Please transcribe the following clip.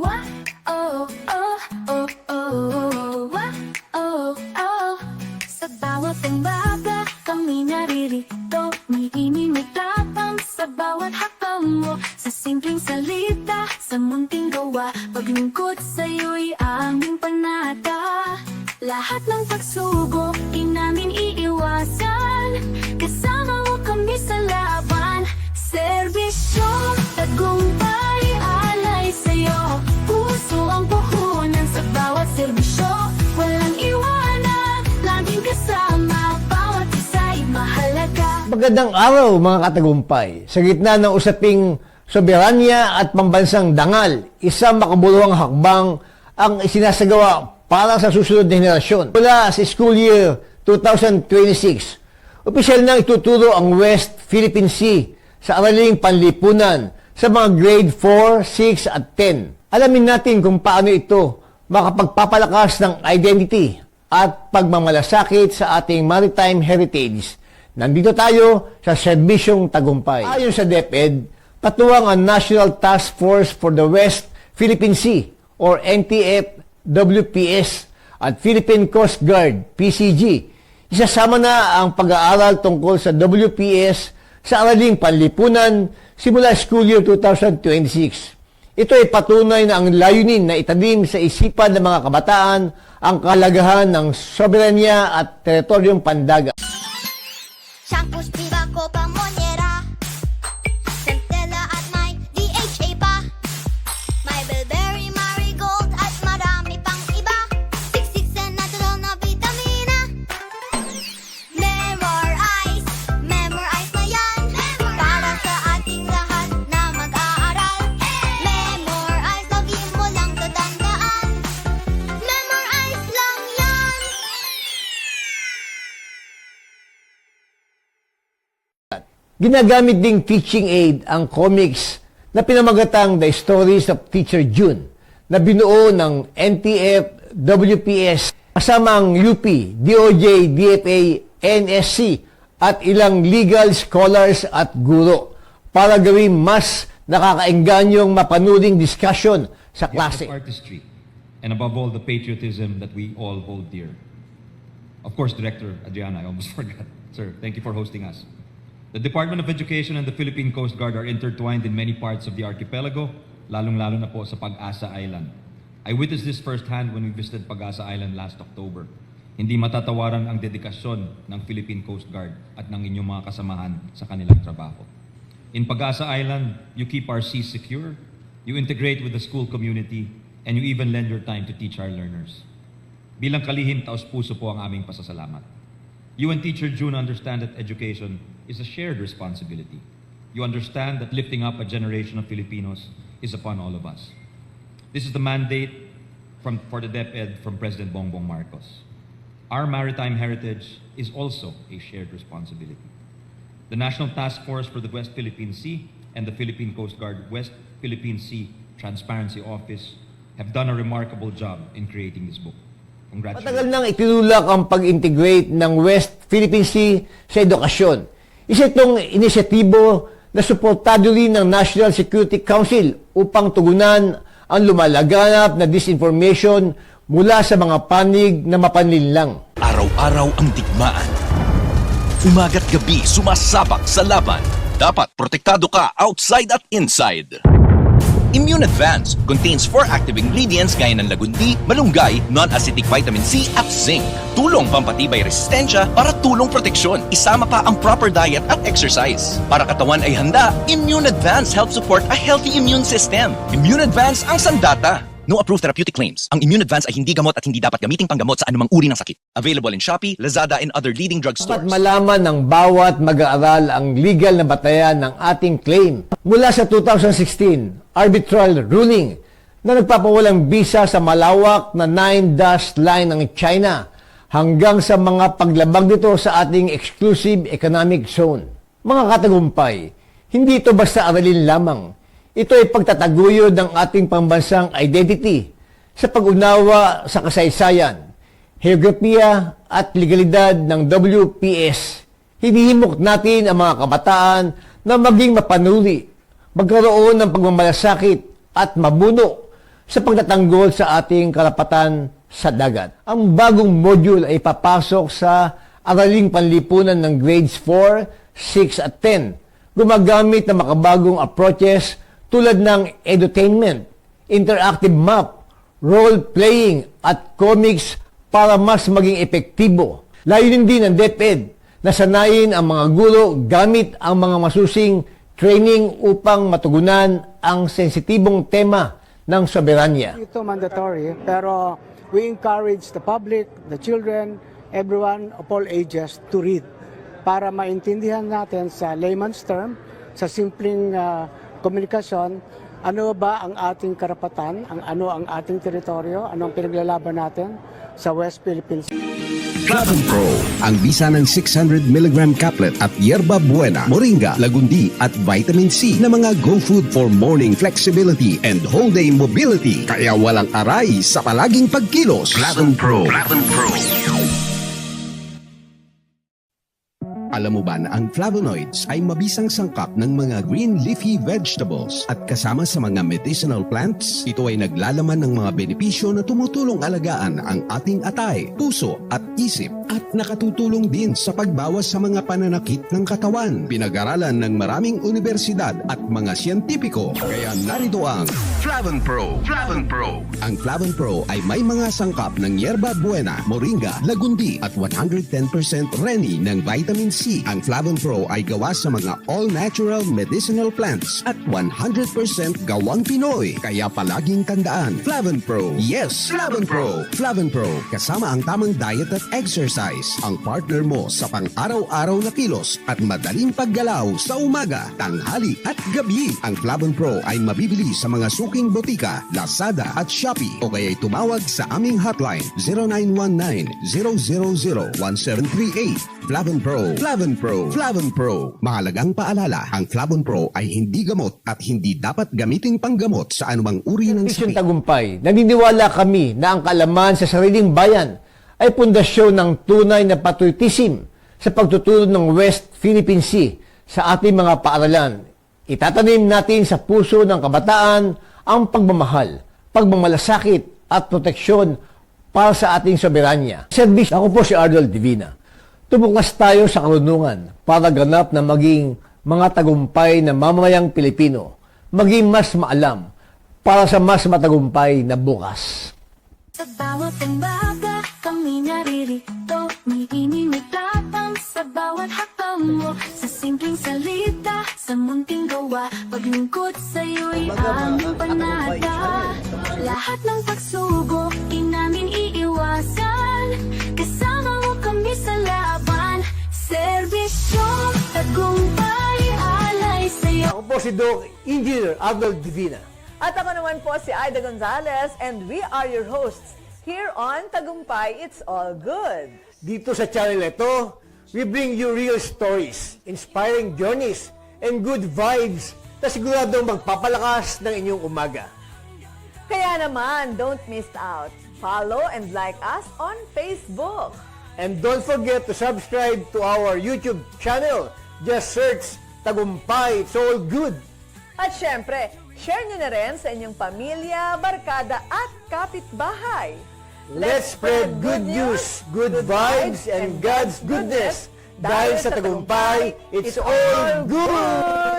Wah, oh, oh, oh, oh, wah, oh, oh. Sa bawat umaga kami naririto, umiinig may tapang sa bawat hakbang mo. Sa simpleng salita, sa munting gawa, paglingkod sa'yo'y aming panata. Lahat ng pagsubok, di namin iiwasan. Kasama mo kami sa laban. Serbisyo, tagumpay, alay sa'yo. Puso ang puhunan sa bawat serbisyo. Walang iwanan, laging kasama. Bawat isa'y mahalaga. Magandang araw mga katagumpay. Sa gitna ng usaping soberanya at pambansang dangal, isang makabuluhang hakbang ang isinasagawa para sa susunod na henerasyon. Mula sa school year 2026, opisyal nang ituturo ang West Philippine Sea sa araling panlipunan sa mga grade 4, 6 at 10. Alamin natin kung paano ito makapagpapalakas ng identity at pagmamalasakit sa ating maritime heritage. Nandito tayo sa Serbisyong Tagumpay. Ayon sa DepEd, patuwang ang National Task Force for the West Philippine Sea or NTF-WPS at Philippine Coast Guard, PCG. Isasama na ang pag-aaral tungkol sa WPS sa araling panlipunan simula school year 2026. Ito ay patunay na ang layunin na itanim sa isipan ng mga kabataan ang kahalagahan ng soberanya at teritoryong pandagat. Shampoo, Spiva, Copa, Monera, Centella at may DHA pa. May Bilberry, Marigold at marami pang iba. Siksik sa natural na vitamina. Memorize na yan. Para sa ating lahat na mag-aaral. Memorize, lagi mo lang tatandaan. Memorize lang yan. Ginagamit ding teaching aid ang comics na pinamagatang The Stories of Teacher June na binuo ng NTF WPS kasama ang UP, DOJ, DFA, NSC at ilang legal scholars at guro para gawing mas nakakaenganyong mapanuring discussion sa klase. The artistry, and above all, the patriotism that we all hold dear. Of course, Director Adriana, I almost forgot. Sir, thank you for hosting us. The Department of Education and the Philippine Coast Guard are intertwined in many parts of the archipelago, lalong-lalo na po sa Pag-asa Island. I witnessed this firsthand when we visited Pag-asa Island last October. Hindi matatawaran ang dedikasyon ng Philippine Coast Guard at ng inyong mga kasamahan sa kanilang trabaho. In Pag-asa Island, you keep our seas secure, you integrate with the school community, and you even lend your time to teach our learners. Bilang kalihim, taos-puso po ang aming pasasalamat. You and Teacher June understand that education is a shared responsibility. You understand that lifting up a generation of Filipinos is upon all of us. This is the mandate for the DepEd from President Bongbong Marcos. Our maritime heritage is also a shared responsibility. The National Task Force for the West Philippine Sea and the Philippine Coast Guard West Philippine Sea Transparency Office have done a remarkable job in creating this book. Matagal nang itinulak ang pag-integrate ng West Philippine Sea sa edukasyon. Isa itong inisyatibo na suportado rin ng National Security Council upang tugunan ang lumalaganap na disinformation mula sa mga panig na mapanlinlang. Araw-araw ang digmaan. Umaga't gabi sumasabak sa laban. Dapat protektado ka outside at inside. Immune Advance contains 4 active ingredients gaya ng lagundi, malunggay, non-acidic vitamin C at zinc. Tulong pampatibay resistensya para tulong proteksyon. Isama pa ang proper diet at exercise. Para katawan ay handa, Immune Advance helps support a healthy immune system. Immune Advance ang sandata. No approved therapeutic claims. Ang Immune Advance ay hindi gamot at hindi dapat gamiting panggamot sa anumang uri ng sakit. Available in Shopee, Lazada, and other leading drugstores. Dapat malaman ng bawat mag-aaral ang legal na batayan ng ating claim. Mula sa 2016, arbitral ruling na nagpapawalang bisa sa malawak na 9-dash line ng China hanggang sa mga paglabag nito sa ating exclusive economic zone. Mga katagumpay, hindi ito basta aralin lamang. Ito ay pagtataguyod ng ating pambansang identity sa pag-unawa sa kasaysayan, heograpiya at legalidad ng WPS. Hinihimok natin ang mga kabataan na maging mapanuri, magkaroon ng pagmamalasakit at mabuno sa pagtatanggol sa ating karapatan sa dagat. Ang bagong module ay papasok sa araling panlipunan ng grades 4, 6 at 10. Gumagamit ng makabagong approaches tulad ng edutainment, interactive map, role-playing at comics para mas maging epektibo. Layunin din ng DepEd na sanayin ang mga guro gamit ang mga masusing training upang matugunan ang sensitibong tema ng soberanya. Ito mandatory, pero we encourage the public, the children, everyone of all ages to read para maintindihan natin sa layman's term, sa simpleng komunikasyon, ano ba ang ating karapatan, ano ang ating teritoryo, ano ang pinaglalaban natin sa West Philippines. Flavon Pro, ang bisa ng 600 mg caplet at yerba buena, moringa, lagundi at vitamin C na mga go food for morning flexibility and whole day mobility. Kaya walang aray sa palaging pagkilos. Flavon Pro. Flavon Pro. Alam mo ba na ang flavonoids ay mabisang sangkap ng mga green leafy vegetables at kasama sa mga medicinal plants? Ito ay naglalaman ng mga benepisyo na tumutulong alagaan ang ating atay, puso at isip at nakatutulong din sa pagbawas sa mga pananakit ng katawan. Pinag-aralan ng maraming universidad at mga siyentipiko. Kaya narito ang Flavon Pro. Flavon Pro. Ang Flavon Pro ay may mga sangkap ng yerba buena, moringa, lagundi at 110% reni ng vitamin C. Ang Flavon Pro ay gawa sa mga all-natural medicinal plants at 100% gawang Pinoy. Kaya palaging tandaan, Flavon Pro. Yes, Flavon Pro. Flavon Pro, kasama ang tamang diet at exercise. Ang partner mo sa pang-araw-araw na kilos at madaling paggalaw sa umaga, tanghali at gabi. Ang Flavon Pro ay mabibili sa mga suking botika, Lazada at Shopee o kaya'y tumawag sa aming hotline 0919-000-1738. Flavon Pro. Flavon Pro. Flavon Pro. Mahalagang paalala, ang Flavon Pro ay hindi gamot at hindi dapat gamiting panggamot sa anumang uri ng Mission sakit. Tagumpay, naniniwala kami na ang kaalaman sa sariling bayan ay pundasyon ng tunay na patriotism sa pagtutulong ng West Philippine Sea sa ating mga paaralan. Itatanim natin sa puso ng kabataan ang pagmamahal, pagmamalasakit at proteksyon para sa ating soberanya. Service, ako po si Arnold Divina. Tumukas tayo sa karunungan para ganap na maging mga tagumpay na mamamayang Pilipino, maging mas maalam para sa mas matagumpay na bukas. Sa bawat umaga, kami naririto. May tapang sa bawat hakbang mo. Sa simpleng salita, sa munting gawa. Paglingkod sa'yo'y aming panata. Lahat ng pagsubok, di namin iiwasan. Kasama mo kami sa laban. Serbisyo, tagumpay, alay sa'yo. Ako po si Doc Engineer Arnold Divina. At ako naman po si Aida Gonzalez and we are your hosts here on Tagumpay It's All Good. Dito sa channel ito, we bring you real stories, inspiring journeys, and good vibes na siguradong magpapalakas ng inyong umaga. Kaya naman, don't miss out. Follow and like us on Facebook. And don't forget to subscribe to our YouTube channel. Just search Tagumpay It's All Good. At syempre, share nyo na rin sa inyong pamilya, barkada at kapitbahay. Let's spread good news, good vibes, and God's goodness. Dahil sa Tagumpay, it's all good!